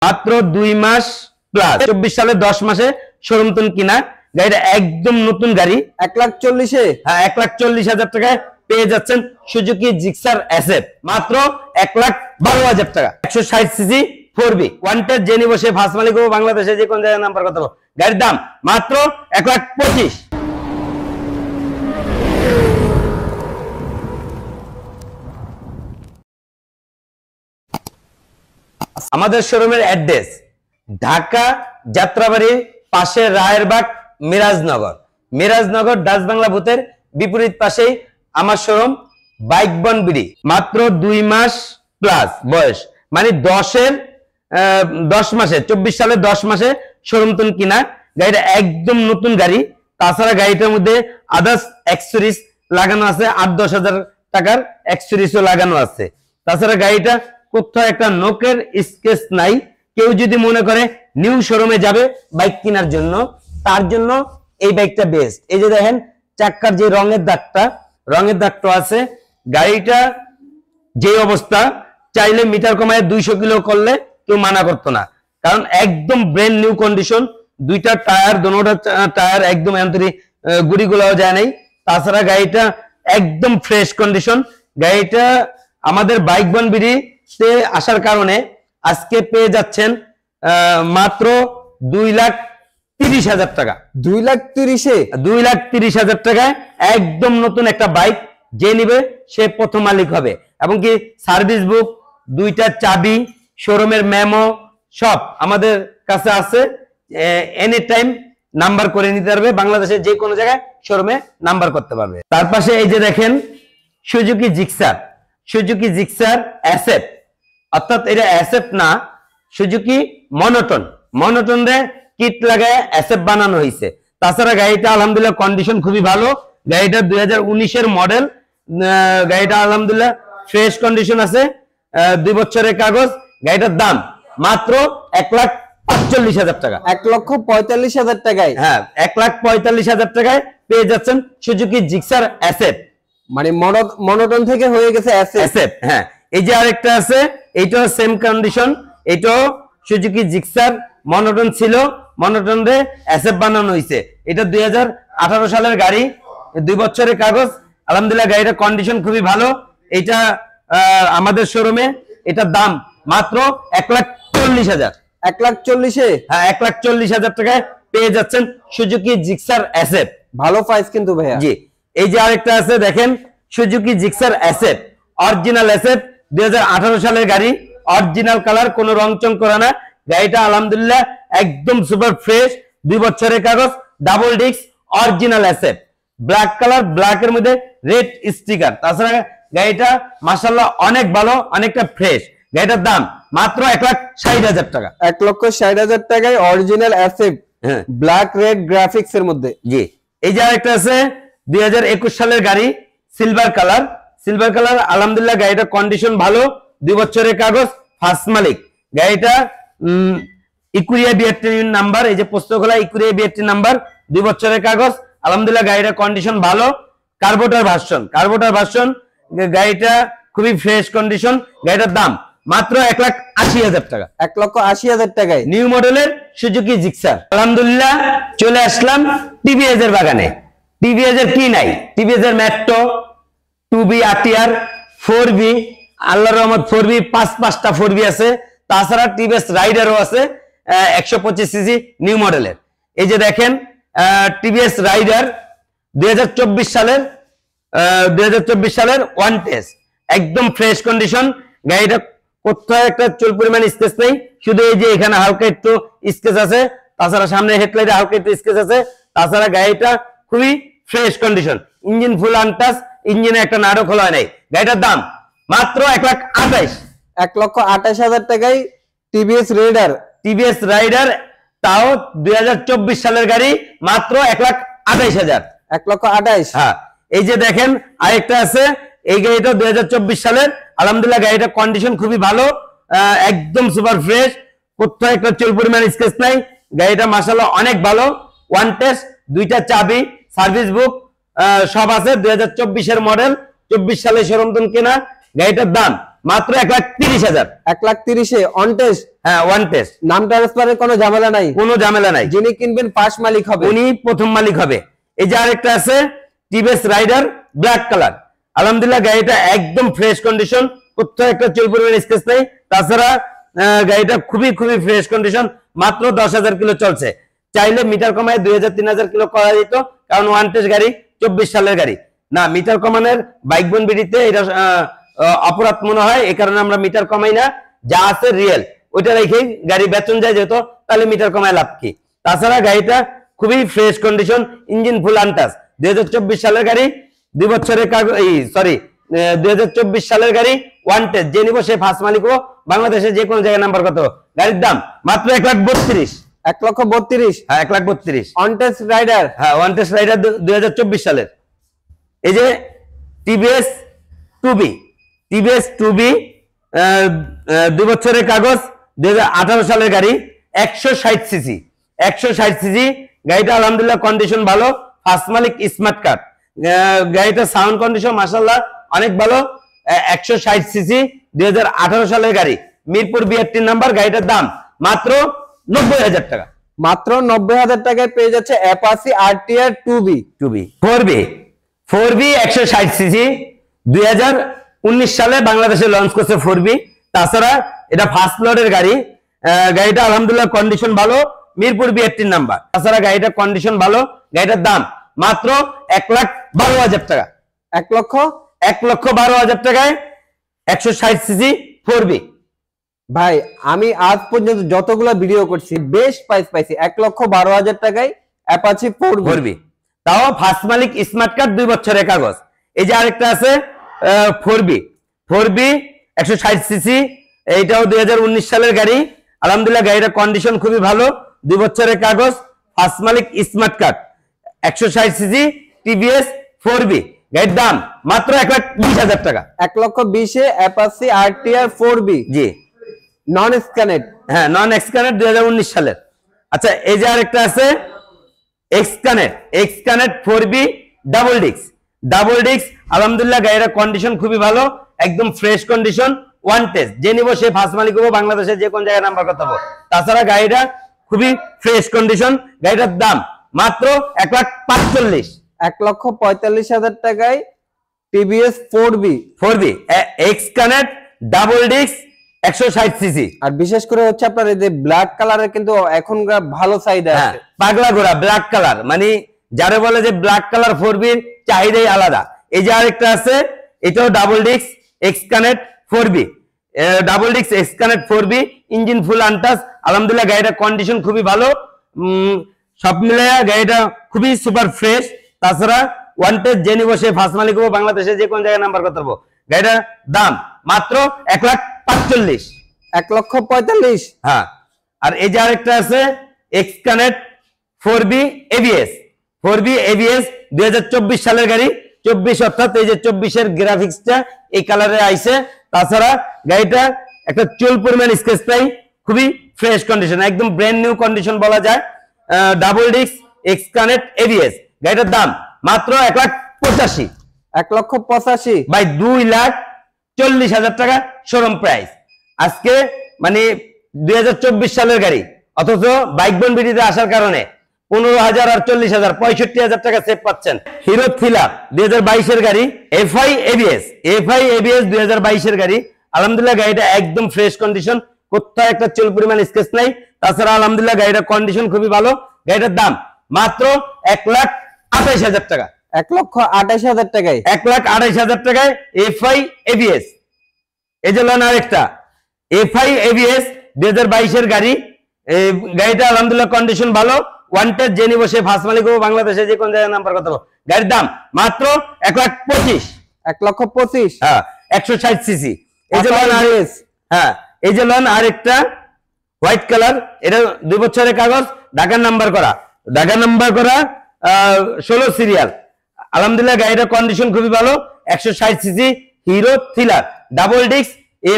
মাত্র 2 মাস প্লাস 24 সালে 10 মাসে শোরুম তুন কিনা গাড়িটা একদম নতুন গাড়ি 1,40,000 হ্যাঁ 1,40,000 টাকায় পেয়ে যাচ্ছেন সুজুকি জিক্সার এসএফ মাত্র 1,12,000 টাকা 160 সিসি 4B ওয়ান্টেড যে নিব সে ফার্স্ট মালিক হবে বাংলাদেশে যে কোন জায়গায় নাম্বার কথা বলবো গাড়ির দাম মাত্র 1,25,000 আমাদের শোরুমের অ্যাড্রেস ঢাকা যাত্রাবাড়ি পাশে রায়েরবাগ মিরাজনগর ডাচ বাংলা বুথের বিপরীত পাশেই আমার শোরুম বাইক বন বিডি মাত্র 2 মাস প্লাস বয়স মানে 10 মাসে 24 সালে 10 মাসে শোরুম তুন কিনা গাড়িটা একদম নতুন গাড়ি তাছাড়া গাড়িটার মধ্যে আদার্স অ্যাক্সেসরিজ লাগানো আছে 8-10 হাজার টাকার অ্যাক্সেসরিজও লাগানো আছে তাছাড়া গাড়িটা কোথাও একটা নোকের স্কেচ নাই কেউ যদি মনে করে নিউ শোরুমে যাবে বাইক কেনার জন্য তার জন্য এই বাইকটা বেস্ট এই যে দেখেন চাক্কার যে রঙের দাগটা আছে গাড়িটা যে অবস্থা চাইলে মিটার কমায় 200 কিলো করলে কেউ মানা করতো না কারণ একদম ব্র্যান্ড নিউ কন্ডিশন দুইটা টায়ার দোনোটা টায়ার একদম এন্তরি গুড়িগুলোও যায় নাই তাছাড়া গাড়িটা একদম ফ্রেশ কন্ডিশন গাড়িটা আমাদের বাইক বন বিডি তে আসার কারণে আজকে পেয়ে যাচ্ছেন মাত্র 2,30,000 টাকা 2,30,000 টাকায় একদম নতুন একটা বাইক যে নিবে সে প্রথম মালিক হবে এবং কি সার্ভিস বুক দুইটা চাবি শোরুমের মেমো সব আমাদের কাছে আছে এনি টাইম নাম্বার করে নিতে পারবে বাংলাদেশের যে কোনো জায়গায় শোরুমে নাম্বার করতে পারবে তার পাশে এই যে দেখেন সুজুকি জিক্সার এসএফ অর্থাৎ এটা এসএফ না সুজুকি মনোটন রে কিট লাগায় এসএফ বানানো হয়েছে তাছাড়া গাড়িটা আলহামদুলিল্লাহ কন্ডিশন খুবই ভালো গাড়িটা 2019 এর মডেল গাড়িটা আলহামদুলিল্লাহ ফ্রেশ কন্ডিশন আছে 2 বছরের কাগজ গাড়িটার দাম মাত্র 1,45,000 টাকা 1,45,000 টাকায় হ্যাঁ 1,45,000 টাকায় পেয়ে যাচ্ছেন সুজুকি জিক্সার এসএফ মানে মনোটন থেকে হয়ে গেছে এসএফ হ্যাঁ এই যে আরেকটা আছে এইটাও সেম কন্ডিশন এটাও সুজুকি জিক্সার মনোটন ছিল মনোটন রে এসএফ বানানো হয়েছে এটা 2018 সালের গাড়ি 2 বছরের কাগজ আলহামদুলিল্লাহ গাড়িটার কন্ডিশন খুবই ভালো এটা আমাদের শোরুমে এটার দাম মাত্র 1,40,000 1,40,000 হ্যাঁ 1,40,000 টাকায় পেয়ে যাচ্ছেন সুজুকি জিক্সার এসএফ ভালো প্রাইস কিন্তু ভাইয়া জি এই যে আরেকটা আছে দেখেন Suzuki Gixxer SF original SF 2018 সালের গাড়ি অরিজিনাল কালার কোনো রংচং করা না গাড়িটা আলহামদুলিল্লাহ একদম সুপার ফ্রেশ 2 বছরের কাগজ double disc original SF black colour ব্ল্যাকের মধ্যে রেড স্টিকার তাছাড়া গাড়িটা মাশাআল্লাহ অনেক ভালো অনেকটা ফ্রেশ গাড়িটার দাম মাত্র 1,60,000 টাকা 1,60,000 টাকায় original SF black red graphics এর মধ্যে জি এই যে আরেকটা আছে 2021 সালের গাড়ি সিলভার কালার আলহামদুলিল্লাহ গাড়িটার কন্ডিশন ভালো 2 বছরের কাগজ ফার্স্ট মালিক গাড়িটা ইকুরিয়া বিআরটি নাম্বার এই যে পোস্তখোলা ইকুরিয়া বিআরটি নাম্বার 2 বছরের কাগজ আলহামদুলিল্লাহ গাড়িটার কন্ডিশন ভালো কার্বোটার ভার্সন গাড়িটা খুবই ফ্রেশ কন্ডিশন গাড়িটার দাম মাত্র 1,80,000 টাকা 1,80,000 টাকায় নিউ মডেলের সুজুকি জিক্সার আলহামদুলিল্লাহ চলে আসলাম টিভিএস এর বাগানে টিভিএস এর কি নাই টিভিএস এর মেট্রো 2B আরটিআর 4B আল্লাহর রহমত 4B 5টা 4B আছে তাছাড়া টিভিএস রাইডারও আছে 125 সিসি নিউ মডেলের এই যে দেখেন টিভিএস রাইডার 2024 সালের ওয়ান টেস্ট একদম ফ্রেশ কন্ডিশন গাড়িটা কোথাও একটা চুল পরিমাণ স্কেচ নেই শুধু এই যে এখানে হালকা একটু স্কেচ আছে তাছাড়া সামনে হেডলাইটে হালকা একটু স্কেচ আছে তাছাড়া গাড়িটা খুবই ফ্রেশ কন্ডিশন ইঞ্জিন ফুল আনটাচ ইঞ্জিনে একটা নাড়ও খোলা হয় নাই গাড়িটার দাম মাত্র 1,28,000 টাকায় টিভিএস রাইডার তাও 2024 সালের গাড়ি মাত্র 1,28,000 1,28,000 হ্যাঁ এই যে দেখেন আরেকটা আছে এই গাড়িটা 2024 সালের আলহামদুলিল্লাহ গাড়িটার কন্ডিশন খুবই ভালো একদম সুপার ফ্রেশ কোথাও একটা চুল পরিমাণ স্কেচ নাই গাড়িটা মাশাআল্লাহ অনেক ভালো ওয়ান টেস্ট দুইটা চাবি সার্ভিস বুক সব আছে 2024 এর মডেল 24 সালে শোরুম কেনা গাড়িটার দাম মাত্র 1,30,000। 1,30,000 অন টেস্ট। হ্যাঁ, ওয়ান টেস্ট, নাম ট্রান্সফারের কোনো ঝামেলা নাই, কোনো ঝামেলা নাই। যিনি কিনবেন ফার্স্ট মালিক হবে, উনি প্রথম মালিক হবে। এই যে আরেকটা আছে টিভিএস রাইডার ব্ল্যাক কালার, আলহামদুলিল্লাহ গাড়িটা একদম ফ্রেশ কন্ডিশন, কোথাও একটা চুল পরিমাণ স্কেচ নেই। তাছাড়া গাড়িটা খুবই খুবই ফ্রেশ কন্ডিশন, মাত্র 10,000 কিলো চলছে। চাইলে মিটার কমায় 2,000-3,000 কিলো করা যেত, কারণ ওয়ান টেস্ট গাড়ি, 24 সালের গাড়ি না। মিটার কমানোর বাইক বন বিডিতে এটা অপরাধ মনে হয়, এই কারণে আমরা মিটার কমাই না, যা আছে রিয়েল ওইটা রেখেই গাড়ি বেতন যায় যেত, তাহলে মিটার কমায় লাভ কি। তাছাড়া গাড়িটা খুবই ফ্রেশ কন্ডিশন, ইঞ্জিন ফুল আনটাচ, 2024 সালের গাড়ি, 2 বছরের কাগজ, 2024 সালের গাড়ি, ওয়ান টেস্ট, যে নিব সে ফার্স্ট মালিক হবো, বাংলাদেশে যে কোনো জায়গায় নাম্বার কত। গাড়ির দাম মাত্র 1,32,000। 1,32,000। হ্যাঁ, 1,32,000 অন টেস্ট রাইডার। হ্যাঁ, ওয়ান টেস্ট রাইডার 2024 সালের। এই যে টিভিএস টুবি, টিভিএস টুবি 2 বছরের কাগজ, 2018 সালের গাড়ি, 160 সিসি, 160 সিসি গাড়িটা আলহামদুলিল্লাহ কন্ডিশন ভালো, ফার্স্ট মালিক স্মার্ট কার্ড। গাড়িটা সাউন্ড কন্ডিশন মাশাআল্লাহ অনেক ভালো। 160 সিসি 2018 সালের গাড়ি, মিরপুর বিআরটি নাম্বার। গাড়িটার দাম মাত্র 90,000 টাকা। মাত্র 90,000 টাকায় পেয়ে যাচ্ছে অ্যাপাচি আরটিআর টুবি। 4B 160 সিসি 2019 সালে বাংলাদেশে লঞ্চ করছে 4B। তাছাড়া এটা ফার্স্ট লটের গাড়ি, গাড়িটা আলহামদুলিল্লাহ কন্ডিশন ভালো, মিরপুর বিআরটি নাম্বার। তাছাড়া গাড়িটা কন্ডিশন ভালো, গাড়িটার দাম মাত্র 1,12,000 টাকা। 1,12,000 টাকায় 160 সিসি 4B। ভাই আমি আজ পর্যন্ত যতগুলো ভিডিও করছি বেশ প্রাইস পাইছি, 1,12,000 টাকায় অ্যাপাচি 4B। তাও ফার্স্ট মালিক স্মার্ট কার্ড, 2 বছরের কাগজ। এই যে আরেকটা আছে 4B 160 সিসি, এইটাও 2019 সালের গাড়ি, আলহামদুলিল্লাহ গাড়িটার কন্ডিশন খুবই ভালো, 2 বছরের কাগজ, ফার্স্ট মালিক smart card, 160 CC TVS 4B। গাড়ির দাম মাত্র 1,20,000 টাকা। 1,20,000 অ্যাপাচি আরটিআর 4B। জি, নন স্ক্যানেড। হ্যাঁ, নন এক্সকানেট 2019 সালের। আচ্ছা, এই যে আরেকটা আছে এক্সকানেট 4B ডাবল ডিস্ক, আলহামদুলিল্লাহ গাড়ির কন্ডিশন খুবই ভালো, একদম ফ্রেশ কন্ডিশন, ওয়ান টেস্ট, যে নিব সে ফার্স্ট মালিক হবো, বাংলাদেশে যে কোন জায়গায় নাম্বার কথা বলবো। তাছাড়া গাড়িটা খুবই ফ্রেশ কন্ডিশন, গাড়িটার দাম মাত্র 1,45,000। 1,45,000 টাকায় TVS 4B এক্সকানেট double disc 160 CC. আর বিশেষ করে হচ্ছে আপনার এই যে ব্ল্যাক কালারের কিন্তু এখনকার ভালো চাহিদা আছে। পাগলা ঘোড়া ব্ল্যাক কালার, মানে যারা বলে যে ব্ল্যাক কালার 4B চাহিদাই আলাদা। এই যে আরেকটা আছে, এটাও double disc এক্সকানেট 4B, double disc এক্সকানেট 4B, engine ফুল আনটাচ, আলহামদুলিল্লাহ গাড়িটার কন্ডিশন খুবই ভালো, সব মিলিয়ে গাড়িটা খুবই সুপার ফ্রেশ। তাছাড়া ওয়ান টেস্ট, যে নিব সে ফার্স্ট মালিক হবো, বাংলাদেশে যে কোন জায়গায় নাম্বার করতে পারবো। গাড়িটার দাম মাত্র 1,45,000। 1,45,000। হ্যাঁ, আর এই যে আরেকটা আছে এক্সকানেট 4B ABS 2024 সালের গাড়ি, 24 অর্থাৎ এই যে 24-এর গ্রাফিক্সটা এই কালারে আইছে। তাছাড়া গাড়িটা একটা চুল পরিমাণ স্কেচ নাই, খুবই ফ্রেশ কন্ডিশন, একদম ব্র্যান্ড নিউ কন্ডিশন বলা যায়। ডাবল ডিস্ক এক্সকানেট ABS, গাড়িটার দাম মাত্র 1,85,000। 1,85,000 ভাই, 2,40,000 টাকা শোরুম প্রাইস। আজকে মানে 2024 সালের গাড়ি, অথচ বাইক বন বিডিতে আসার কারণে 15,000 আর 40,000 65,000 টাকা সেভ পাচ্ছেন। হিরো থ্রিলার 2022-এর গাড়ি, FI ABS 2022-এর গাড়ি, আলহামদুলিল্লাহ গাড়িটা একদম ফ্রেশ কন্ডিশন, কোথাও একটা চুল পরিমাণ স্কেচ নাই। তাছাড়া আলহামদুলিল্লাহ গাড়িটার কন্ডিশন খুবই ভালো। গাড়িটার দাম মাত্র 1,28,000 টাকা। 1,28,000 টাকায় 1,28,000 টাকায় FI ABS। এই যে লোন আরেকটা FI ABS 2022-এর গাড়ি, গাড়িটা আলহামদুলিল্লাহ কন্ডিশন ভালো, ওয়ান টেস্ট, যে নিব সে ফার্স্ট মালিক হবো, বাংলাদেশে যে কোন জায়গায় নাম্বার কত। গাড়ির দাম মাত্র 1,25,000। 1,25,000। হ্যাঁ, 160 সিসি। এই যে লোন আরএস, হ্যাঁ, এই যে লোন আরেকটা হোয়াইট কালার, এটা 2 বছরের কাগজ, ঢাকার নাম্বার করা 16 সিরিয়াল, আলহামদুলিল্লাহ গাড়িটার কন্ডিশন খুবই ভালো, 160 CC hero thriller double disc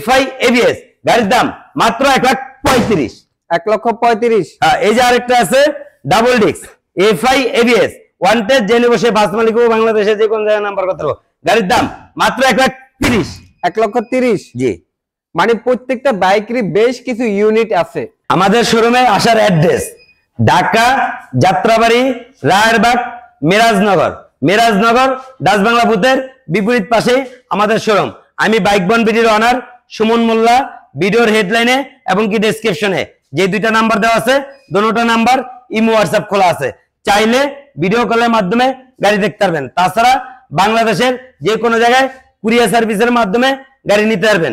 FI ABS। গাড়ির দাম মাত্র 1,35,000। 1,35,000। হ্যাঁ, এই যে আরেকটা আছে double disc FI ABS, one test, যে নিব সে ফার্স্ট মালিক হবো, বাংলাদেশে যে কোন জায়গায় নাম্বার কত। গাড়ির দাম মাত্র 1,30,000। 1,30,000 জি। মানে প্রত্যেকটা বাইকেরই বেশ কিছু ইউনিট আছে। আমাদের শোরুমে আসার অ্যাড্রেস ঢাকা যাত্রাবাড়ি, রায়েরবাগ, মিরাজনগর ডাচ বাংলা বুথের বিপরীত পাশে আমাদের শোরুম। আমি বাইক বন বিডির অনার সুমন মোল্লা। ভিডিওর হেডলাইনে এবং কি ডেসক্রিপশনে যে দুইটা নাম্বার দেওয়া আছে, দুটো নাম্বার ইমো হোয়াটসঅ্যাপ খোলা আছে, চাইলে ভিডিও কলের মাধ্যমে গাড়ি দেখতে পারবেন। তাছাড়া বাংলাদেশের যে কোনো জায়গায় কুরিয়ার সার্ভিসের মাধ্যমে গাড়ি নিতে পারবেন।